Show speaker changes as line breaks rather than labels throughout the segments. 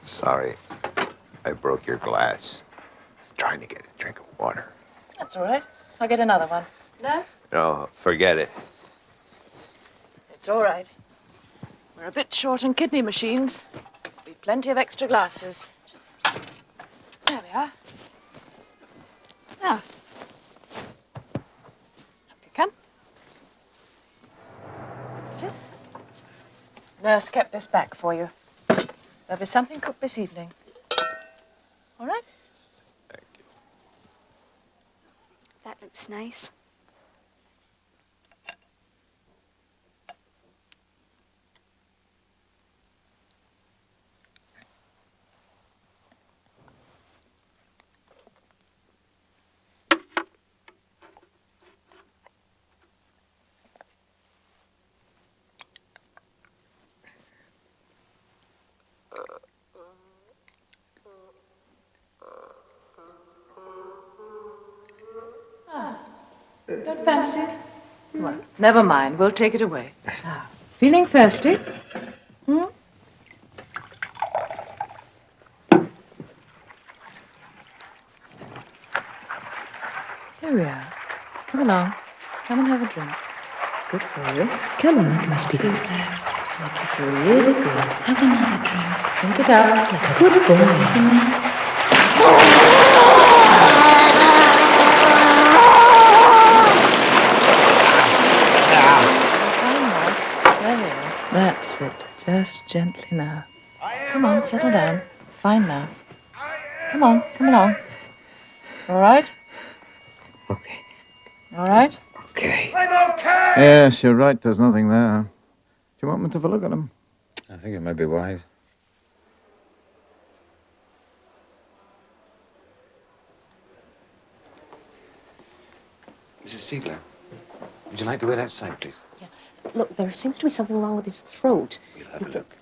Sorry. I broke your glass. I was trying to get a drink of water.
That's all right. I'll get another one. Nurse?
No, forget it.
It's all right. We're a bit short on kidney machines. We've plenty of extra glasses. There we are. Now. Up you come. That's it. Nurse kept this back for you. There'll be something cooked this evening. All right?
Thank you.
That looks nice.
Don't fancy it? Well, never mind. We'll take it away. Ah, feeling thirsty? Hmm? Here we are. Come along. Come and have a drink. Good for you. Come on. Must be good first. Make you feel really good.
Have another drink.
Drink it up like a good boy. That's it. Just gently now. Come on, settle down. Fine now. Come on, come along. All right?
Okay.
All right?
Okay.
Yes, you're right. There's nothing there. Do you want me to have a look at him?
I think it might be wise. Mrs. Ziegler, would you like to wait outside, please?
Look, there seems to be something wrong with his throat.
We'll have a look.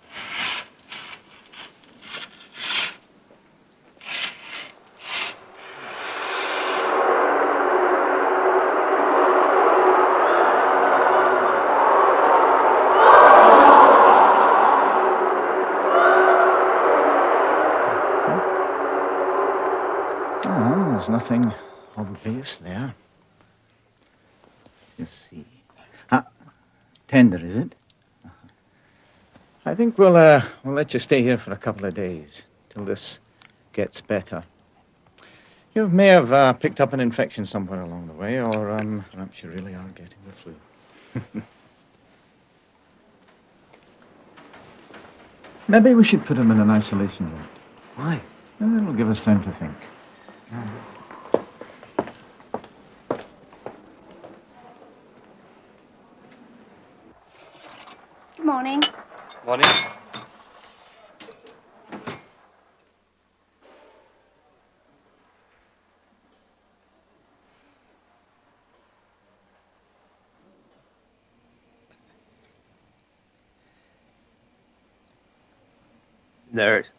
Oh, there's nothing obvious there. Let's see. Tender, is it? I think we'll let you stay here for a couple of days till this gets better. You may have picked up an infection somewhere along the way, or perhaps you really are getting the flu. Maybe we should put him in an isolation unit.
Why?
It'll give us time to think.
Good morning.
Morning.
Nurse.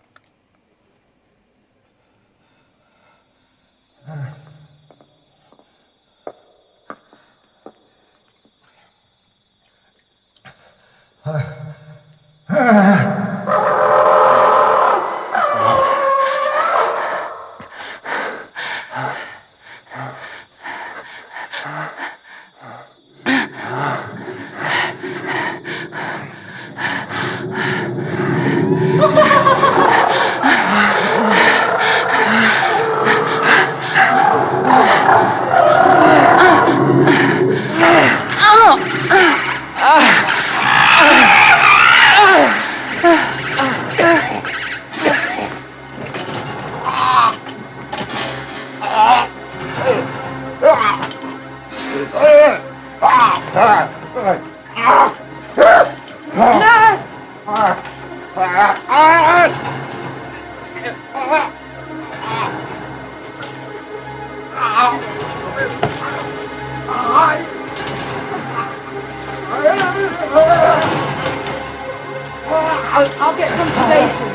I'll get some sedation.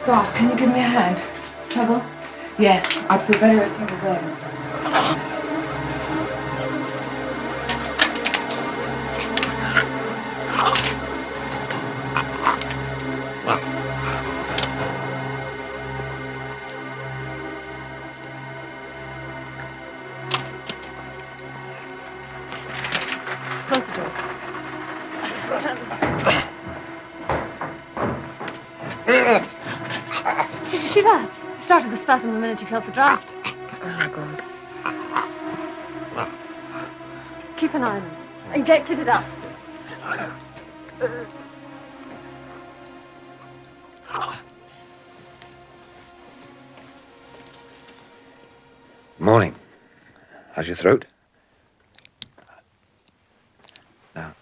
Garth, can you give me a hand? Trouble?
Yes, I'd feel better if you were there.
Close the door. Did you see that? He started the spasm the minute he felt the draft.
Oh, my God.
Keep an eye on him. And get kitted up.
Morning. How's your throat? Now,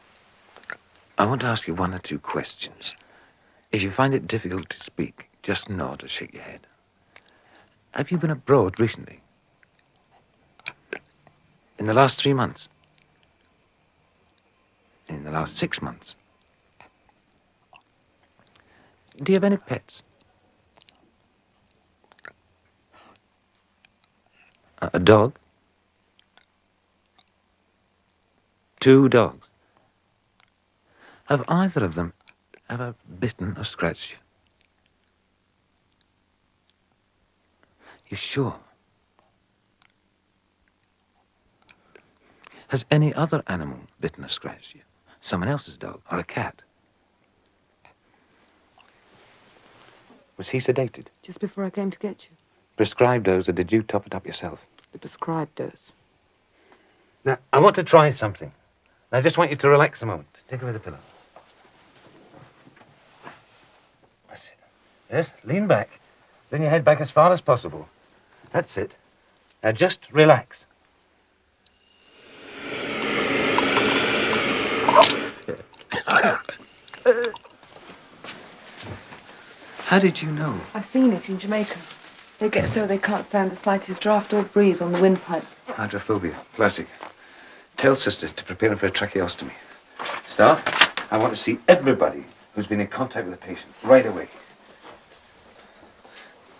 I want to ask you one or two questions. If you find it difficult to speak, just nod or shake your head. Have you been abroad recently? In the last 3 months? In the last 6 months? Do you have any pets? A dog? 2 dogs? Have either of them ever bitten or scratched you? You sure? Has any other animal bitten or scratched you? Someone else's dog or a cat? Was he sedated?
Just before I came to get you.
Prescribed dose, or did you top it up yourself?
The prescribed dose.
Now, I want to try something. I just want you to relax a moment. Take away the pillow. That's it. Yes, lean back. Bring your head back as far as possible. That's it. Now, just relax. How did you know?
I've seen it in Jamaica. They get so they can't stand the slightest draft or breeze on the windpipe.
Hydrophobia. Classic. Tell sister to prepare him for a tracheostomy. Staff, I want to see everybody who's been in contact with the patient right away.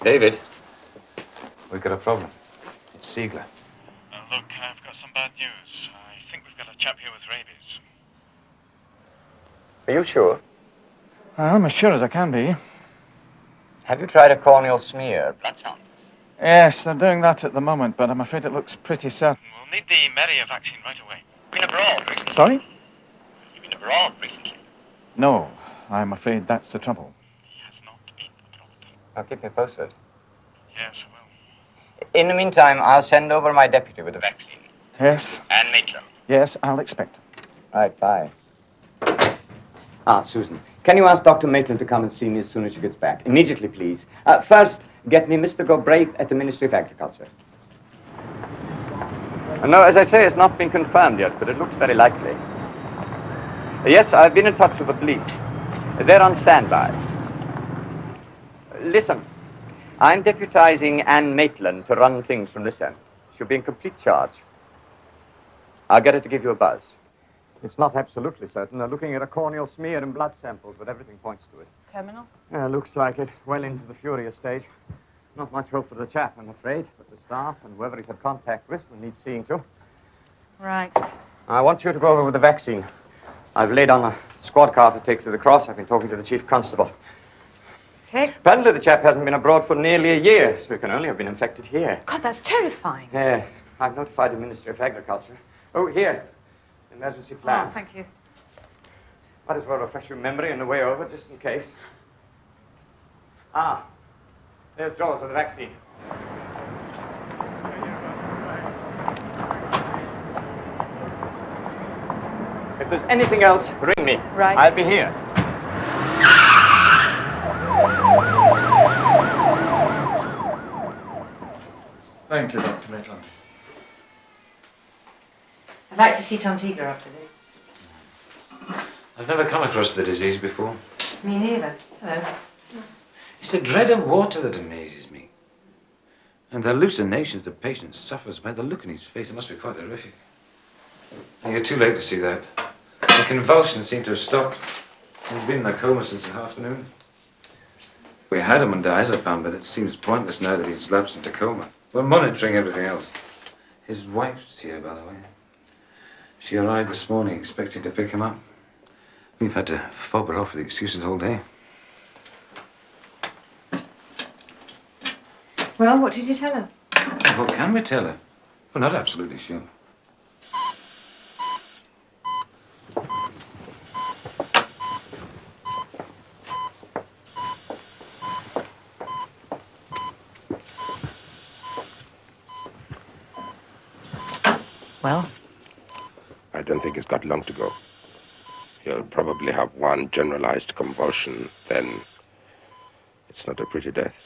David, we've got a problem. It's Siegler.
Look, I've got some bad news. I think we've got a chap here with rabies.
Are you sure?
I'm as sure as I can be.
Have you tried a corneal smear? Blood sample.
Yes, they're doing that at the moment, but I'm afraid it looks pretty certain.
We'll need the Meria vaccine right away. Been abroad recently?
Sorry?
You've been abroad recently?
No, I'm afraid that's the trouble.
He has not been abroad.
I'll keep you posted.
Yes, I will.
In the meantime, I'll send over my deputy with the vaccine.
Yes?
And Maitland.
Yes, I'll expect him.
Right, bye. Susan, can you ask Dr. Maitland to come and see me as soon as she gets back? Immediately, please. First, get me Mr. Gobraith at the Ministry of Agriculture. No, as I say, it's not been confirmed yet, but it looks very likely. Yes, I've been in touch with the police. They're on standby. Listen, I'm deputizing Anne Maitland to run things from this end. She'll be in complete charge. I'll get her to give you a buzz. It's not absolutely certain. They're looking at a corneal smear and blood samples, but everything points to it.
Terminal?
Yeah, looks like it. Well into the furious stage. Not much hope for the chap, I'm afraid, but the staff and whoever he's had contact with will need seeing to.
Right.
I want you to go over with the vaccine. I've laid on a squad car to take to the cross. I've been talking to the chief constable.
Okay.
Apparently the chap hasn't been abroad for nearly a year, so he can only have been infected here.
God, that's terrifying.
Yeah, I've notified the Ministry of Agriculture. Oh, here. Emergency plan.
Oh, thank you.
Might as well refresh your memory on the way over, just in case. There's Jaws with the vaccine. If there's anything else, ring me.
Right.
I'll be here.
Thank you, Dr. Maitland.
I'd like to see Tom Ziegler after this.
I've never come across the disease before.
Me neither. Hello.
It's the dread of water that amazes me. And the hallucinations the patient suffers by the look in his face. It must be quite horrific. And you're too late to see that. The convulsions seem to have stopped. He's been in a coma since the afternoon. We had him under diazepam, but it seems pointless now that he's lapsed into coma. We're monitoring everything else. His wife's here, by the way. She arrived this morning expecting to pick him up. We've had to fob her off with excuses all day.
Well, what did you tell her?
What can we tell her? We're not absolutely sure.
Well?
I don't think he's got long to go. He'll probably have one generalized convulsion, then it's not a pretty death.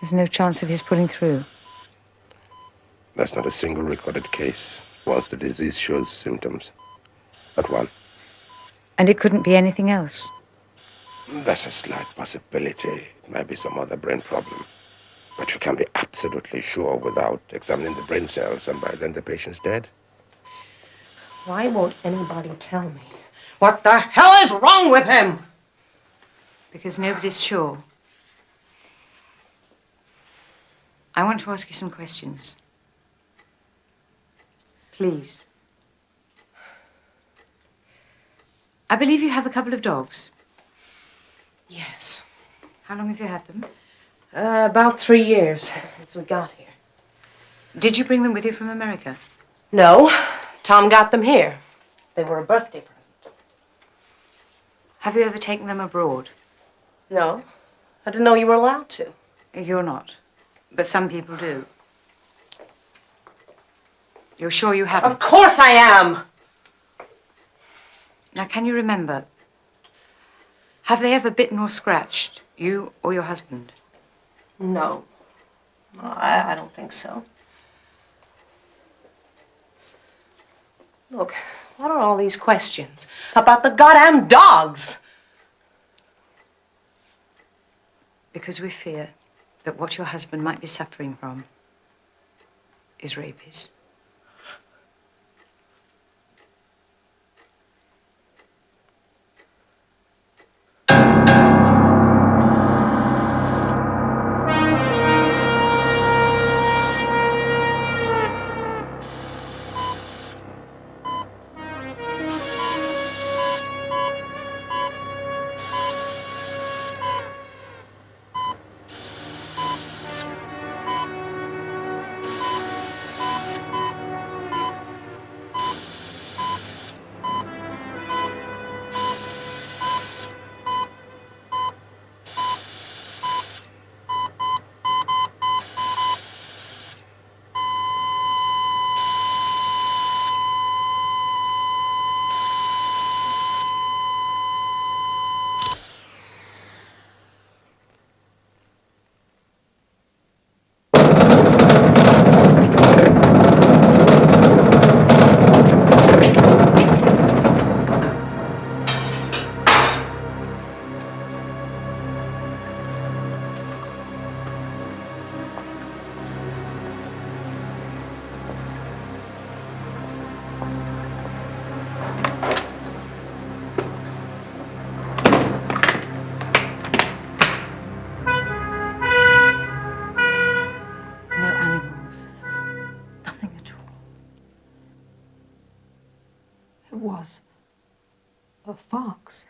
There's no chance of his pulling through.
There's not a single recorded case once the disease shows symptoms. Not one.
And it couldn't be anything else?
There's a slight possibility it might be some other brain problem. But you can't be absolutely sure without examining the brain cells, and by then the patient's dead.
Why won't anybody tell me? What the hell is wrong with him?
Because nobody's sure. I want to ask you some questions. Please. I believe you have a couple of dogs.
Yes.
How long have you had them?
About 3 years since we got here.
Did you bring them with you from America?
No, Tom got them here. They were a birthday present.
Have you ever taken them abroad?
No, I didn't know you were allowed to.
You're not, but some people do. You're sure you haven't?
Of course I am!
Now, can you remember? Have they ever bitten or scratched you or your husband?
No. I don't think so. Look, what are all these questions about the goddamn dogs?
Because we fear that what your husband might be suffering from is rabies.
It was a fox.